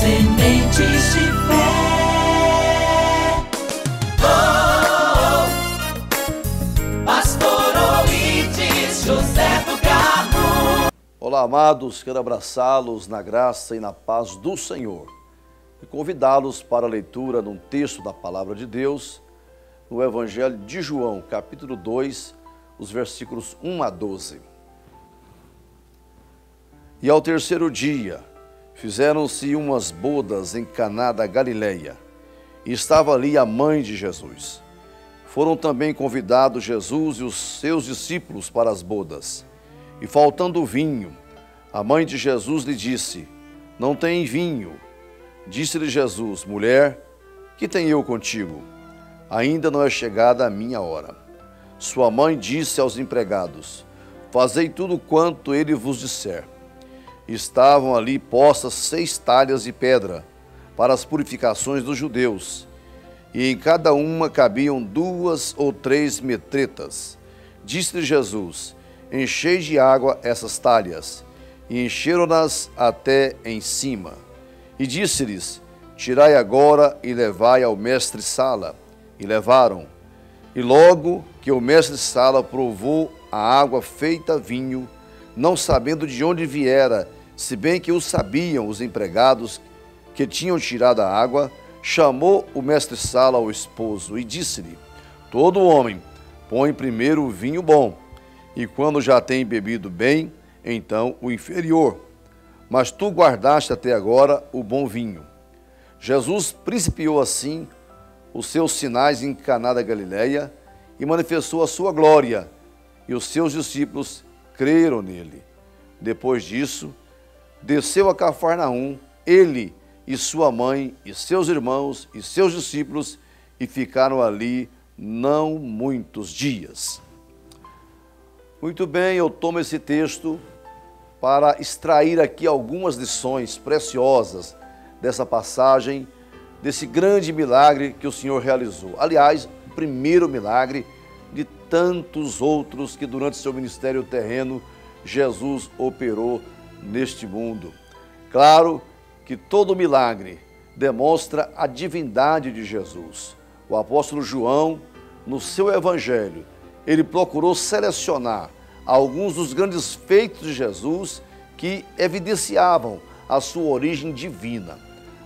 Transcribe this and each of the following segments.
Sementes de fé. Oh, Pastor Oídes José do Carmo. Olá, amados, quero abraçá-los na graça e na paz do Senhor e convidá-los para a leitura de um texto da Palavra de Deus no Evangelho de João, capítulo 2, os versículos 1 a 12. E ao terceiro dia, fizeram-se umas bodas em Caná da Galileia, e estava ali a mãe de Jesus. Foram também convidados Jesus e os seus discípulos para as bodas. E faltando vinho, a mãe de Jesus lhe disse: não tem vinho. Disse-lhe Jesus: mulher, que tenho eu contigo? Ainda não é chegada a minha hora. Sua mãe disse aos empregados: fazei tudo quanto ele vos disser. Estavam ali postas 6 talhas de pedra para as purificações dos judeus, e em cada uma cabiam 2 ou 3 metretas. Disse-lhe Jesus: enchei de água essas talhas, e encheram-nas até em cima. E disse-lhes: tirai agora e levai ao mestre-sala. E levaram. E logo que o mestre-sala provou a água feita vinho, não sabendo de onde viera, se bem que o sabiam os empregados que tinham tirado a água, chamou o mestre-sala ao esposo e disse-lhe: todo homem põe primeiro o vinho bom, e quando já tem bebido bem, então o inferior. Mas tu guardaste até agora o bom vinho. Jesus principiou assim os seus sinais em Caná da Galileia e manifestou a sua glória, e os seus discípulos creram nele. Depois disso, desceu a Cafarnaum, ele e sua mãe, e seus irmãos e seus discípulos, e ficaram ali não muitos dias. Muito bem, eu tomo esse texto para extrair aqui algumas lições preciosas dessa passagem, desse grande milagre que o Senhor realizou. Aliás, o primeiro milagre de tantos outros que durante seu ministério terreno Jesus operou neste mundo. Claro que todo milagre demonstra a divindade de Jesus. O apóstolo João, no seu evangelho, ele procurou selecionar alguns dos grandes feitos de Jesus que evidenciavam a sua origem divina.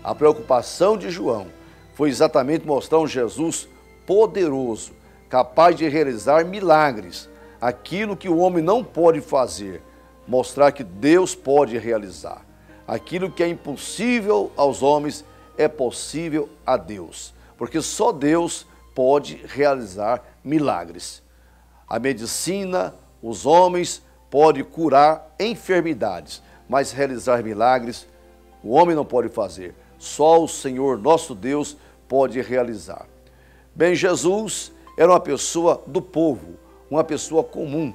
A preocupação de João foi exatamente mostrar um Jesus poderoso, capaz de realizar milagres, aquilo que o homem não pode fazer, mostrar que Deus pode realizar. Aquilo que é impossível aos homens é possível a Deus, porque só Deus pode realizar milagres. A medicina, os homens podem curar enfermidades, mas realizar milagres o homem não pode fazer. Só o Senhor nosso Deus pode realizar. Bem, Jesus era uma pessoa do povo, uma pessoa comum,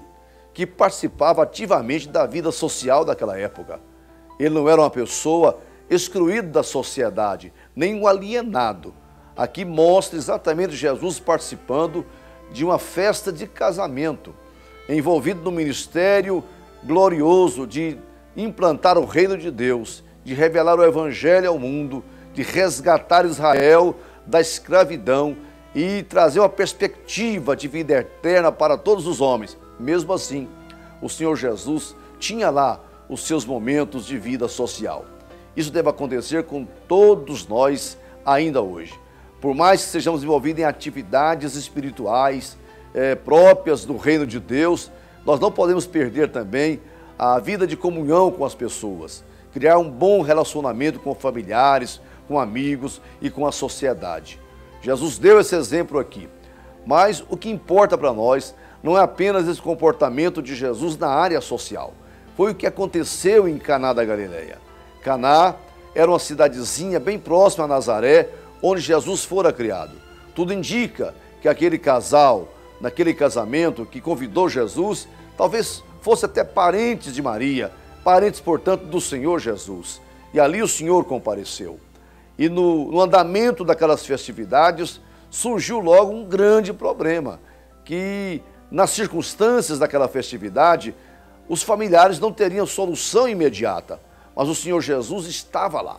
que participava ativamente da vida social daquela época. Ele não era uma pessoa excluída da sociedade, nem um alienado. Aqui mostra exatamente Jesus participando de uma festa de casamento, envolvido no ministério glorioso de implantar o reino de Deus, de revelar o evangelho ao mundo, de resgatar Israel da escravidão e trazer uma perspectiva de vida eterna para todos os homens. Mesmo assim, o Senhor Jesus tinha lá os seus momentos de vida social. Isso deve acontecer com todos nós ainda hoje. Por mais que sejamos envolvidos em atividades espirituais próprias do reino de Deus, nós não podemos perder também a vida de comunhão com as pessoas, criar um bom relacionamento com familiares, com amigos e com a sociedade. Jesus deu esse exemplo aqui, mas o que importa para nós não é apenas esse comportamento de Jesus na área social. Foi o que aconteceu em Caná da Galileia. Caná era uma cidadezinha bem próxima a Nazaré, onde Jesus fora criado. Tudo indica que aquele casal, naquele casamento que convidou Jesus, talvez fosse até parentes de Maria, parentes, portanto, do Senhor Jesus. E ali o Senhor compareceu. E no andamento daquelas festividades, surgiu logo um grande problema, que nas circunstâncias daquela festividade, os familiares não teriam solução imediata, mas o Senhor Jesus estava lá.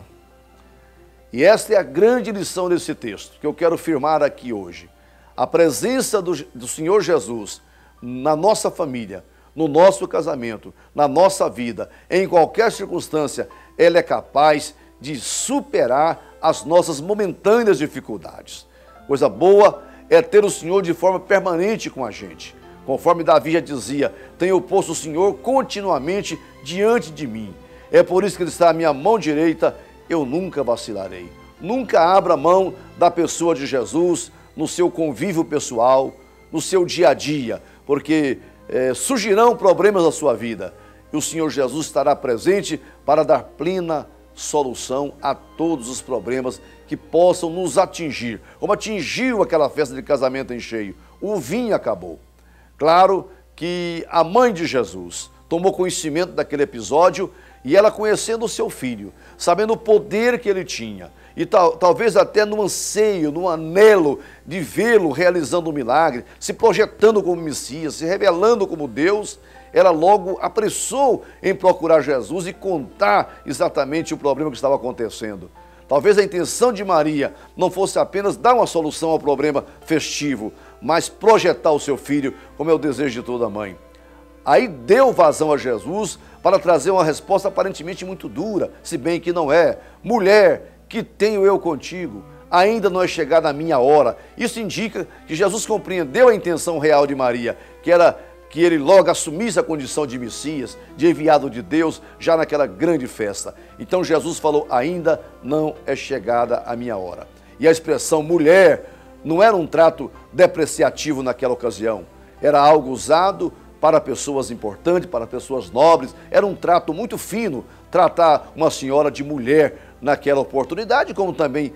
E esta é a grande lição desse texto, que eu quero firmar aqui hoje. A presença do Senhor Jesus na nossa família, no nosso casamento, na nossa vida, em qualquer circunstância, ela é capaz de superar as nossas momentâneas dificuldades. Coisa boa é ter o Senhor de forma permanente com a gente. Conforme Davi já dizia, tenho posto o Senhor continuamente diante de mim. É por isso que Ele está à minha mão direita, eu nunca vacilarei. Nunca abra mão da pessoa de Jesus no seu convívio pessoal, no seu dia a dia, porque surgirão problemas na sua vida e o Senhor Jesus estará presente para dar plena solução a todos os problemas que possam nos atingir, como atingiu aquela festa de casamento em cheio. O vinho acabou. Claro que a mãe de Jesus tomou conhecimento daquele episódio e ela, conhecendo o seu filho, sabendo o poder que ele tinha, e talvez até no anseio, no anelo de vê-lo realizando um milagre, se projetando como Messias, se revelando como Deus, ela logo apressou em procurar Jesus e contar exatamente o problema que estava acontecendo. Talvez a intenção de Maria não fosse apenas dar uma solução ao problema festivo, mas projetar o seu filho, como é o desejo de toda mãe. Aí deu vazão a Jesus para trazer uma resposta aparentemente muito dura, se bem que não é. Mulher, que tenho eu contigo? Ainda não é chegada a minha hora. Isso indica que Jesus compreendeu a intenção real de Maria, que era que ele logo assumisse a condição de Messias, de enviado de Deus, já naquela grande festa. Então Jesus falou, ainda não é chegada a minha hora. E a expressão mulher não era um trato depreciativo naquela ocasião, era algo usado para pessoas importantes, para pessoas nobres, era um trato muito fino, tratar uma senhora de mulher naquela oportunidade, como também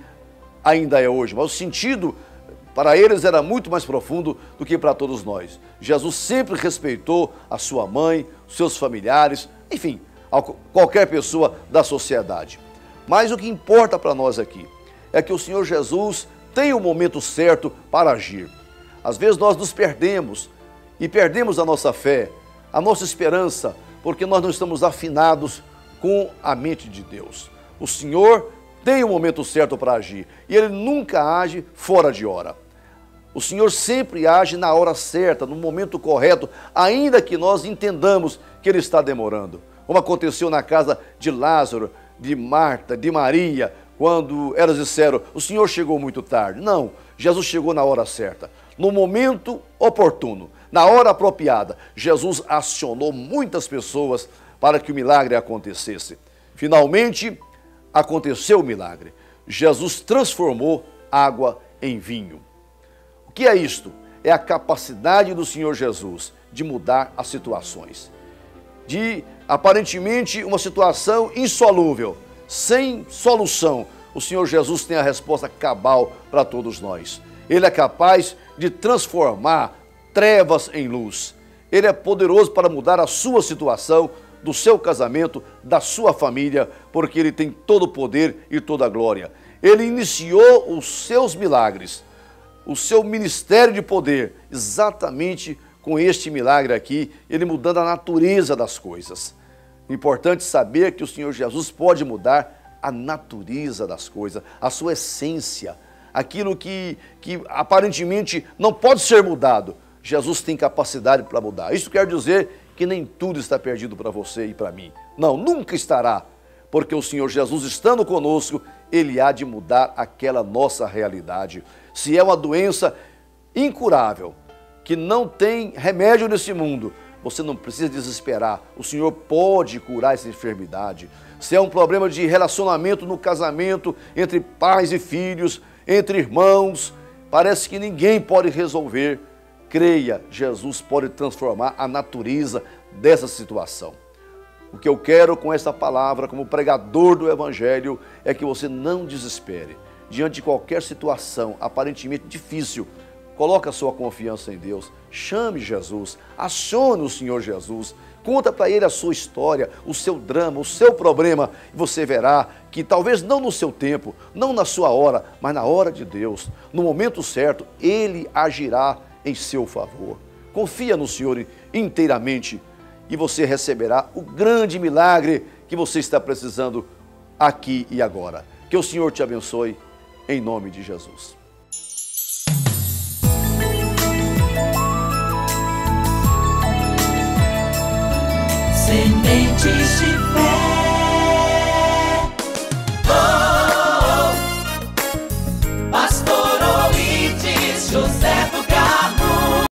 ainda é hoje, mas o sentido para eles era muito mais profundo do que para todos nós. Jesus sempre respeitou a sua mãe, seus familiares, enfim, qualquer pessoa da sociedade. Mas o que importa para nós aqui é que o Senhor Jesus tem o momento certo para agir. Às vezes nós nos perdemos e perdemos a nossa fé, a nossa esperança, porque nós não estamos afinados com a mente de Deus. O Senhor tem o momento certo para agir e Ele nunca age fora de hora. O Senhor sempre age na hora certa, no momento correto, ainda que nós entendamos que Ele está demorando. Como aconteceu na casa de Lázaro, de Marta, de Maria, quando elas disseram, o Senhor chegou muito tarde. Não, Jesus chegou na hora certa, no momento oportuno, na hora apropriada. Jesus acionou muitas pessoas para que o milagre acontecesse. Finalmente, aconteceu o milagre. Jesus transformou água em vinho. O que é isto? É a capacidade do Senhor Jesus de mudar as situações. De, aparentemente, uma situação insolúvel, sem solução, o Senhor Jesus tem a resposta cabal para todos nós. Ele é capaz de transformar trevas em luz. Ele é poderoso para mudar a sua situação, do seu casamento, da sua família, porque Ele tem todo o poder e toda a glória. Ele iniciou os seus milagres, o seu ministério de poder, exatamente com este milagre aqui, Ele mudando a natureza das coisas. Importante saber que o Senhor Jesus pode mudar a natureza das coisas, a sua essência, aquilo que aparentemente não pode ser mudado. Jesus tem capacidade para mudar. Isso quer dizer que nem tudo está perdido para você e para mim. Não, nunca estará, porque o Senhor Jesus estando conosco, Ele há de mudar aquela nossa realidade. Se é uma doença incurável, que não tem remédio nesse mundo, você não precisa desesperar. O Senhor pode curar essa enfermidade. Se é um problema de relacionamento no casamento, entre pais e filhos, entre irmãos, parece que ninguém pode resolver. Creia, Jesus pode transformar a natureza dessa situação. O que eu quero com esta palavra, como pregador do Evangelho, é que você não desespere. Diante de qualquer situação aparentemente difícil, coloque a sua confiança em Deus, chame Jesus, acione o Senhor Jesus, conta para Ele a sua história, o seu drama, o seu problema, e você verá que talvez não no seu tempo, não na sua hora, mas na hora de Deus, no momento certo, Ele agirá em seu favor. Confia no Senhor inteiramente e você receberá o grande milagre que você está precisando aqui e agora. Que o Senhor te abençoe, em nome de Jesus. Sementes de fé.